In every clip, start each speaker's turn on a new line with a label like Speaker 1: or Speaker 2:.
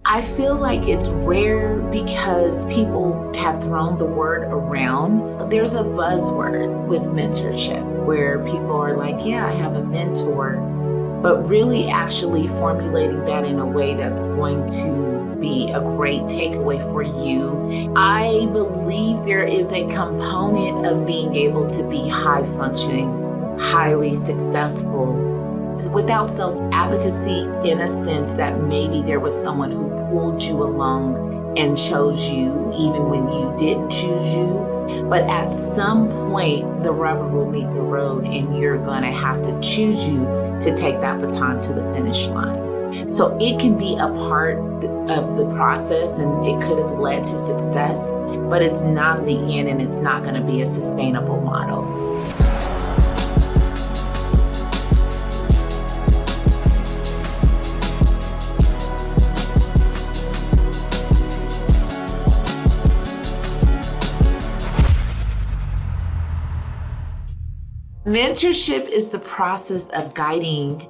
Speaker 1: I feel like it's rare because people have thrown the word around. There's a buzzword with mentorship where people are like, yeah, I have a mentor, but really actually formulating that in a way that's going to be a great takeaway for you. I believe there is a component of being able to be high functioning, highly successful without self-advocacy, in a sense that maybe there was someone who pulled you along and chose you even when you didn't choose you. But at some point, the rubber will meet the road and you're gonna have to choose you to take that baton to the finish line. So it can be a part of the process and it could have led to success, but it's not the end and it's not gonna be a sustainable model. Mentorship is the process of guiding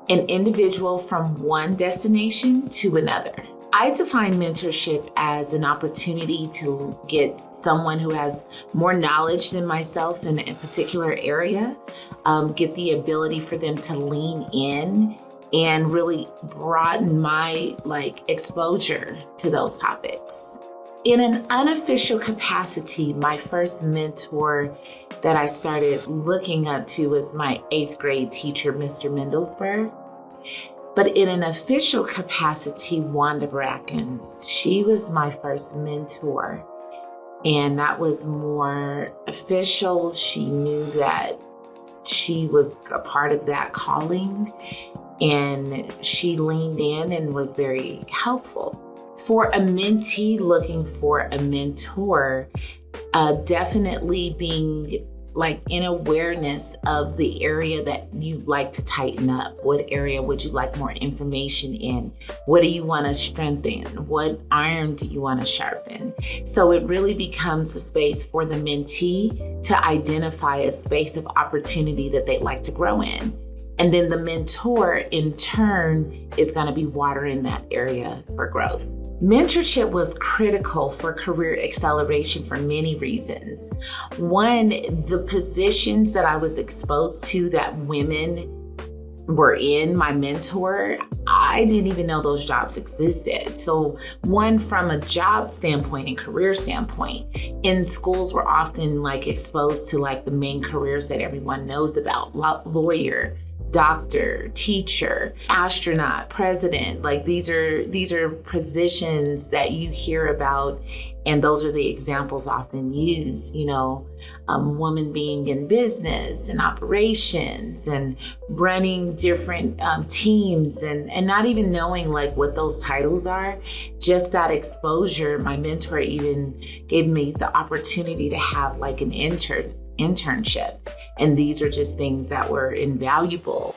Speaker 1: an individual from one destination to another. I define mentorship as an opportunity to get someone who has more knowledge than myself in a particular area, get the ability for them to lean in and really broaden my exposure to those topics. In an unofficial capacity, my first mentor that I started looking up to was my 8th grade teacher, Mr. Mendelsberg. But in an official capacity, Wanda Brackens, she was my first mentor. And that was more official. She knew that she was a part of that calling and she leaned in and was very helpful. For a mentee looking for a mentor, definitely being in awareness of the area that you'd like to tighten up. What area would you like more information in? What do you want to strengthen? What iron do you want to sharpen? So it really becomes a space for the mentee to identify a space of opportunity that they'd like to grow in. And then the mentor in turn is going to be watering that area for growth. Mentorship was critical for career acceleration for many reasons. One, the positions that I was exposed to that women were in, my mentor, I didn't even know those jobs existed. So one, from a job standpoint and career standpoint, in schools we're often exposed to the main careers that everyone knows about, lawyer, doctor, teacher, astronaut, president. These are positions that you hear about, and those are the examples often used. Women being in business and operations and running different teams and not even knowing what those titles are. Just that exposure. My mentor even gave me the opportunity to have an internship. And these are just things that were invaluable.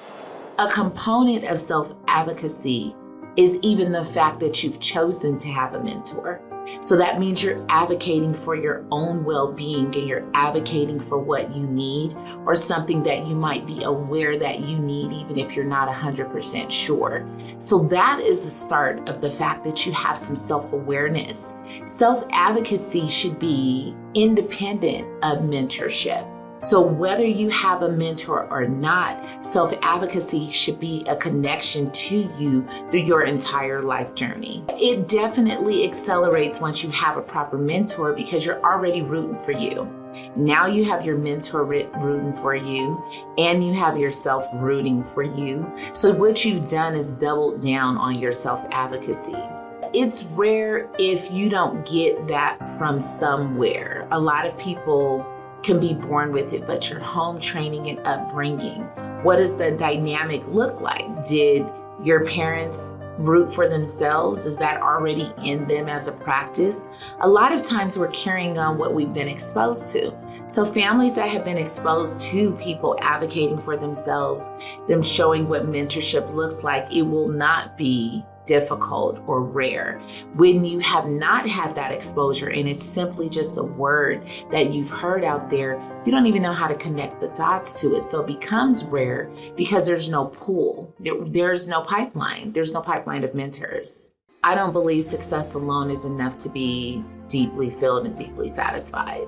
Speaker 1: A component of self-advocacy is even the fact that you've chosen to have a mentor. So that means you're advocating for your own well-being and you're advocating for what you need or something that you might be aware that you need, even if you're not 100% sure. So that is the start of the fact that you have some self-awareness. Self-advocacy should be independent of mentorship. So whether you have a mentor or not, self-advocacy should be a connection to you through your entire life journey. It definitely accelerates once you have a proper mentor because you're already rooting for you. Now you have your mentor rooting for you and you have yourself rooting for you. So what you've done is doubled down on your self-advocacy. It's rare if you don't get that from somewhere. A lot of people can be born with it, but your home training and upbringing, what does the dynamic look like? Did your parents root for themselves? Is that already in them as a practice? A lot of times we're carrying on what we've been exposed to. So families that have been exposed to people advocating for themselves, them showing what mentorship looks like, it will not be difficult or rare. When you have not had that exposure and it's simply just a word that you've heard out there, you don't even know how to connect the dots to it. So it becomes rare because there's no pool. There's no pipeline. There's no pipeline of mentors. I don't believe success alone is enough to be deeply filled and deeply satisfied.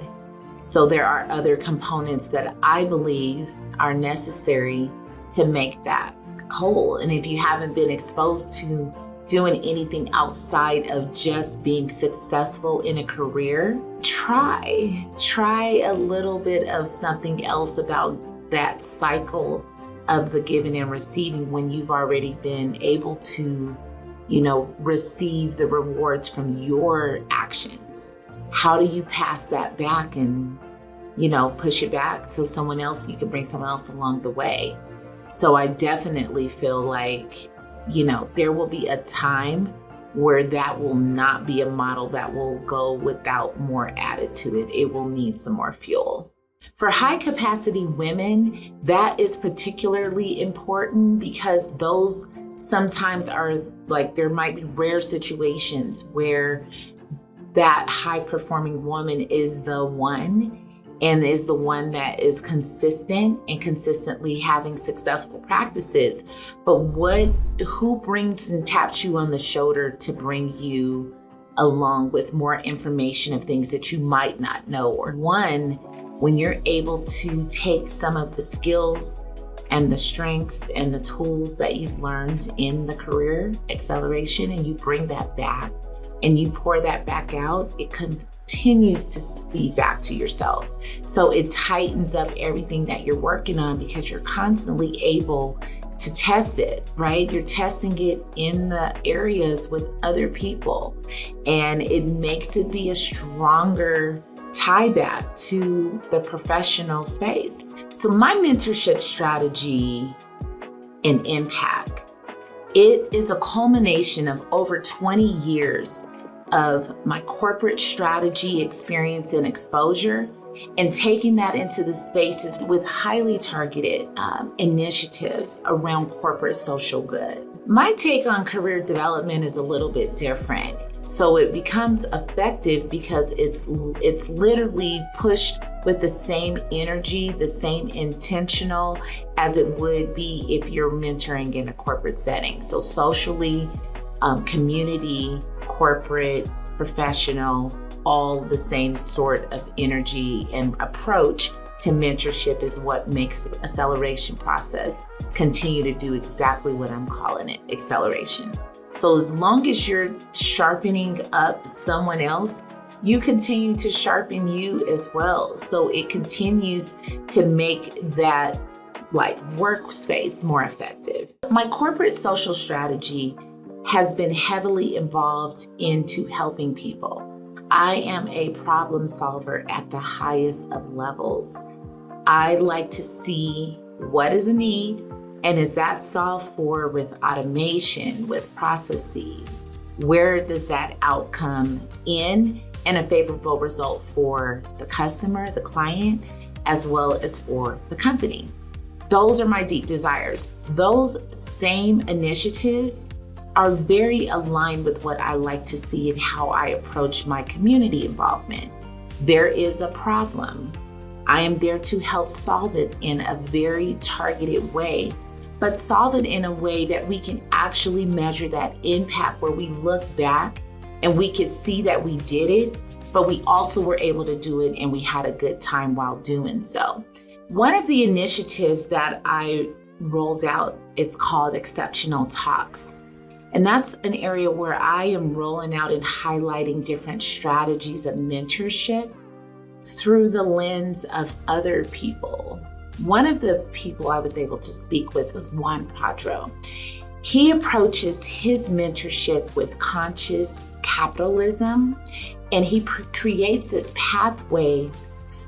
Speaker 1: So there are other components that I believe are necessary to make that whole. And if you haven't been exposed to doing anything outside of just being successful in a career, try a little bit of something else about that cycle of the giving and receiving when you've already been able to, receive the rewards from your actions. How do you pass that back and, push it back so someone else, you can bring someone else along the way? So I definitely feel like, there will be a time where that will not be a model that will go without more added to it. It will need some more fuel. For high capacity women, that is particularly important because those sometimes are like, there might be rare situations where that high performing woman is the one and is the one that is consistent and consistently having successful practices. But who brings and taps you on the shoulder to bring you along with more information of things that you might not know? Or one, when you're able to take some of the skills and the strengths and the tools that you've learned in the career acceleration and you bring that back and you pour that back out, it continues to speed back to yourself. So it tightens up everything that you're working on because you're constantly able to test it, right? You're testing it in the areas with other people, and it makes it be a stronger tie back to the professional space. So my mentorship strategy and impact, it is a culmination of over 20 years of my corporate strategy, experience, and exposure, and taking that into the spaces with highly targeted initiatives around corporate social good. My take on career development is a little bit different. So it becomes effective because it's literally pushed with the same energy, the same intentional as it would be if you're mentoring in a corporate setting. So socially, community, corporate, professional, all the same sort of energy and approach to mentorship is what makes the acceleration process continue to do exactly what I'm calling it, acceleration. So as long as you're sharpening up someone else, you continue to sharpen you as well. So it continues to make that workspace more effective. My corporate social strategy has been heavily involved into helping people. I am a problem solver at the highest of levels. I like to see what is a need, and is that solved for with automation, with processes? Where does that outcome in and a favorable result for the customer, the client, as well as for the company? Those are my deep desires. Those same initiatives are very aligned with what I like to see and how I approach my community involvement. There is a problem. I am there to help solve it in a very targeted way, but solve it in a way that we can actually measure that impact, where we look back and we could see that we did it, but we also were able to do it and we had a good time while doing so. One of the initiatives that I rolled out, it's called Exceptional Talks. And that's an area where I am rolling out and highlighting different strategies of mentorship through the lens of other people. One of the people I was able to speak with was Juan Padro. He approaches his mentorship with conscious capitalism, and he creates this pathway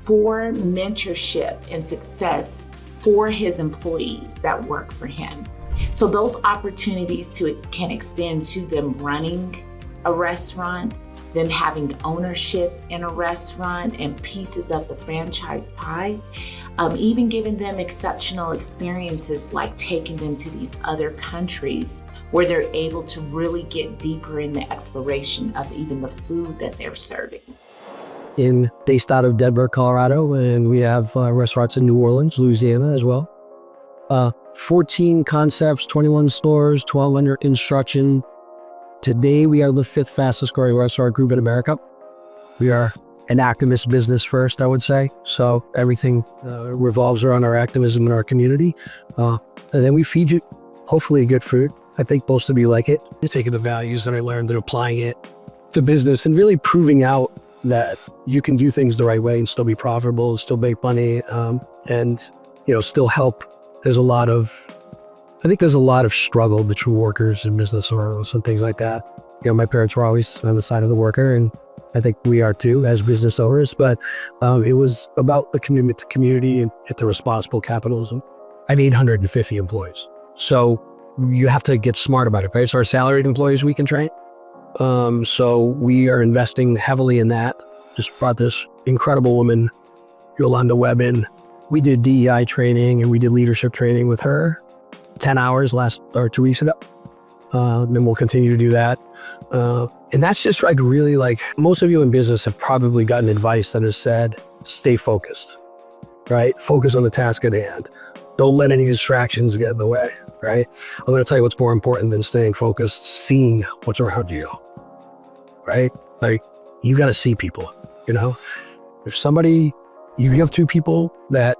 Speaker 1: for mentorship and success for his employees that work for him. So those opportunities can extend to them running a restaurant, them having ownership in a restaurant and pieces of the franchise pie, even giving them exceptional experiences like taking them to these other countries where they're able to really get deeper in the exploration of even the food that they're serving.
Speaker 2: Based out of Denver, Colorado, and we have restaurants in New Orleans, Louisiana as well. 14 concepts, 21 stores, 12 under construction. Today, we are the 5th fastest growing restaurant group in America. We are an activist business first, I would say. So everything revolves around our activism in our community. And then we feed you, hopefully, good food. I think most of you like it. Just taking the values that I learned and applying it to business and really proving out that you can do things the right way and still be profitable, still make money, and still help. I think there's a lot of struggle between workers and business owners and things like that. My parents were always on the side of the worker, and I think we are too as business owners, but it was about the commitment to community and to responsible capitalism. I have 850 employees. So you have to get smart about it, right? So our salaried employees we can train. So we are investing heavily in that. Just brought this incredible woman, Yolanda Webb, in. We did DEI training and we did leadership training with her 10 hours 2 weeks ago. And we'll continue to do that. And that's just really most of you in business have probably gotten advice that has said, stay focused, right? Focus on the task at hand. Don't let any distractions get in the way, right? I'm going to tell you what's more important than staying focused, seeing what's around you, right? You got to see people, If you have 2 people that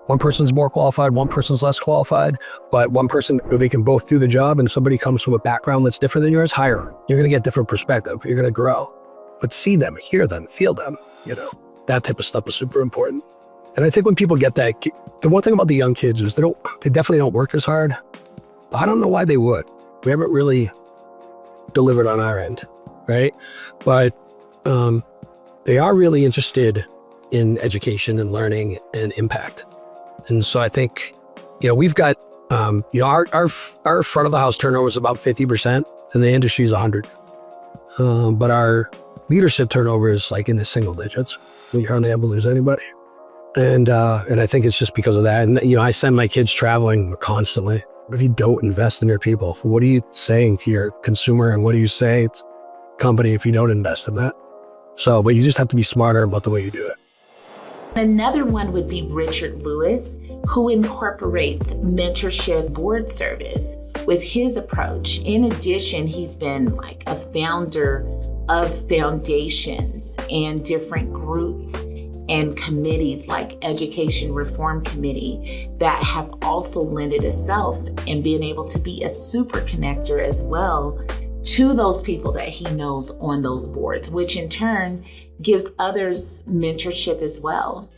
Speaker 2: one person's more qualified, one person's less qualified, but one person, they can both do the job, and somebody comes from a background that's different than yours, hire them. You're going to get different perspective. You're going to grow. But see them, hear them, feel them, that type of stuff is super important. And I think when people get that, the one thing about the young kids is they definitely don't work as hard. I don't know why they would. We haven't really delivered on our end, right? But they are really interested in education and learning and impact. And so I think, we've got, our front of the house turnover is about 50% and the industry is 100. But our leadership turnover is in the single digits. We hardly ever lose anybody. And I think it's just because of that. And, I send my kids traveling constantly. But if you don't invest in your people, what are you saying to your consumer? And what do you say to the company if you don't invest in that? But you just have to be smarter about the way you do it.
Speaker 1: Another one would be Richard Lewis, who incorporates mentorship board service with his approach. In addition, he's been a founder of foundations and different groups and committees like Education Reform Committee that have also lended itself and been able to be a super connector as well to those people that he knows on those boards, which in turn gives others mentorship as well.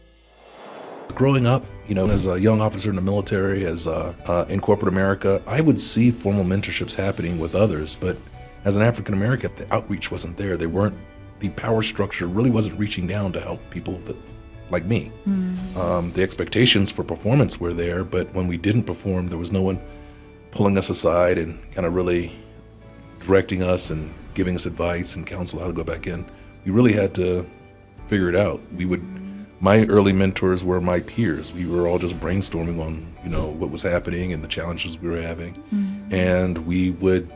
Speaker 3: Growing up, as a young officer in the military, in corporate America, I would see formal mentorships happening with others, but as an African American, the outreach wasn't there. The power structure really wasn't reaching down to help people like me. The expectations for performance were there, but when we didn't perform, there was no one pulling us aside and kind of really directing us and giving us advice and counsel how to go back in. We really had to figure it out. My early mentors were my peers. We were all just brainstorming on, what was happening and the challenges we were having. And we would,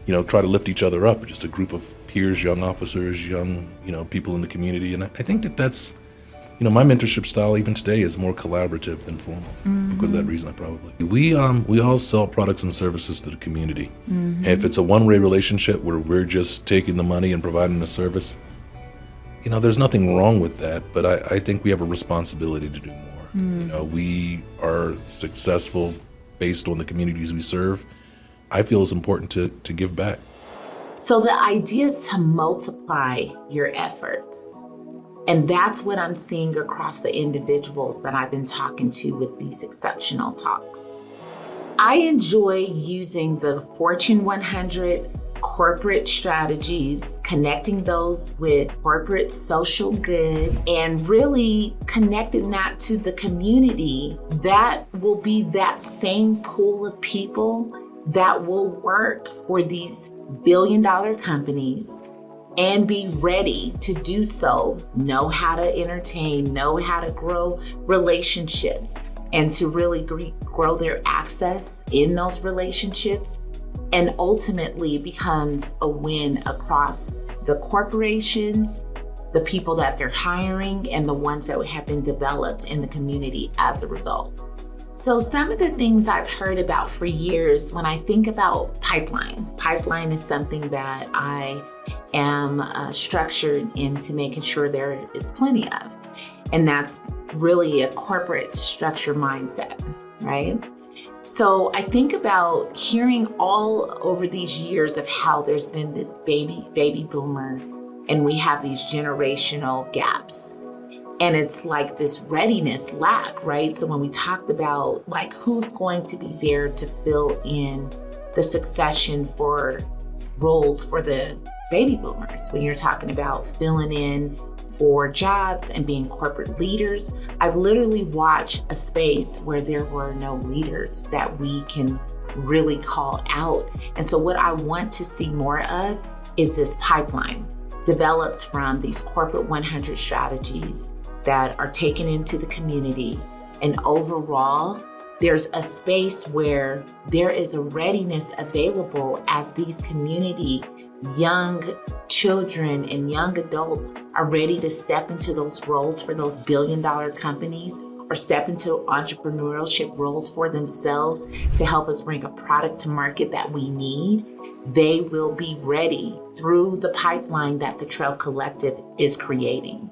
Speaker 3: try to lift each other up, just a group of peers, young officers, young, people in the community. And I think that's, my mentorship style even today is more collaborative than formal because of that reason, I probably. We all sell products and services to the community. And if it's a one-way relationship where we're just taking the money and providing the service, there's nothing wrong with that, but I think we have a responsibility to do more. We are successful based on the communities we serve. I feel it's important to give back.
Speaker 1: So the idea is to multiply your efforts. And that's what I'm seeing across the individuals that I've been talking to with these exceptional talks. I enjoy using the Fortune 100 corporate strategies, connecting those with corporate social good, and really connecting that to the community. That will be that same pool of people that will work for these billion-dollar companies and be ready to do so, know how to entertain, know how to grow relationships, and to really grow their access in those relationships. And ultimately becomes a win across the corporations, the people that they're hiring, and the ones that have been developed in the community as a result. So some of the things I've heard about for years when I think about pipeline is something that I am structured into making sure there is plenty of. And that's really a corporate structure mindset, right? So I think about hearing all over these years of how there's been this baby boomer, and we have these generational gaps. And it's like this readiness lack, right? So when we talked about like who's going to be there to fill in the succession for roles for the baby boomers, when you're talking about filling in for jobs and being corporate leaders, I've literally watched a space where there were no leaders that we can really call out. And so what I want to see more of is this pipeline developed from these corporate 100 strategies that are taken into the community. And overall, there's a space where there is a readiness available as these community young children and young adults are ready to step into those roles for those billion-dollar companies or step into entrepreneurship roles for themselves to help us bring a product to market that we need. They will be ready through the pipeline that the Trail Collective is creating.